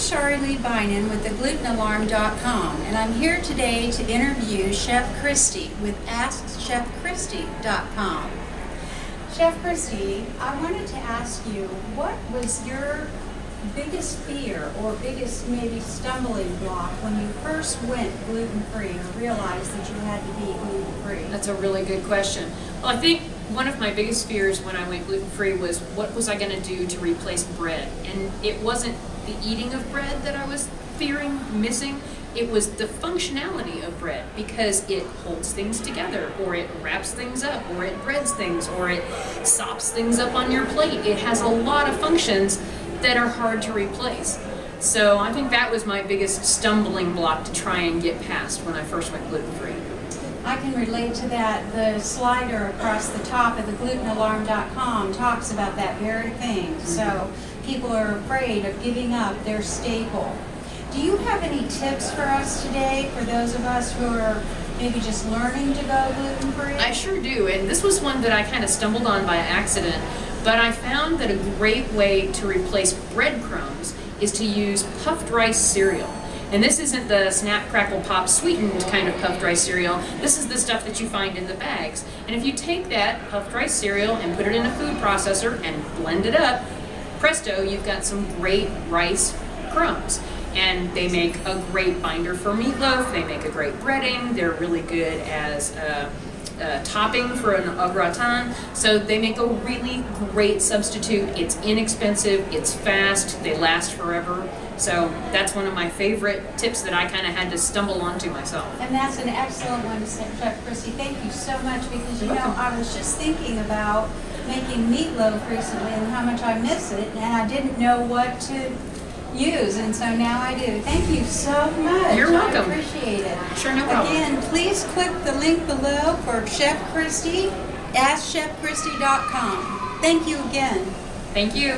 Shari Lee Binen with TheGlutenAlarm.com, and I'm here today to interview Chef Christie with AskChefChristie.com. Chef Christie, I wanted to ask you, what was your biggest fear or biggest maybe stumbling block when you first went gluten-free or realized that you had to be gluten-free? That's a really good question. Well, I think one of my biggest fears when I went gluten-free was what was I going to do to replace bread? And it wasn't the eating of bread that I was fearing missing. It was the functionality of bread, because it holds things together, or it wraps things up, or it breads things, or it sops things up on your plate. It has a lot of functions that are hard to replace. So I think that was my biggest stumbling block to try and get past when I first went gluten-free. I can relate to that. The slider across the top of TheGlutenAlarm.com talks about that very thing. So people are afraid of giving up their staple. Do you have any tips for us today for those of us who are maybe just learning to go gluten-free? I sure do, and this was one that I kind of stumbled on by accident, but I found that a great way to replace breadcrumbs is to use puffed rice cereal. And this isn't the Snap, Crackle, Pop sweetened kind of puffed rice cereal. This is the stuff that you find in the bags. And if you take that puffed rice cereal and put it in a food processor and blend it up, presto, you've got some great rice crumbs. And they make a great binder for meatloaf. They make a great breading. They're really good as a topping for a gratin. So they make a really great substitute. It's inexpensive, it's fast, they last forever. So that's one of my favorite tips that I kind of had to stumble onto myself. And that's an excellent one, Chef Christie. Thank you so much, because I was just thinking about making meatloaf recently and how much I miss it, and I didn't know what to use, and so now I do. Thank you so much. You're welcome. I appreciate it. Sure, no problem. Again, please click the link below for Chef Christie, AskChefChristie.com. Thank you again. Thank you.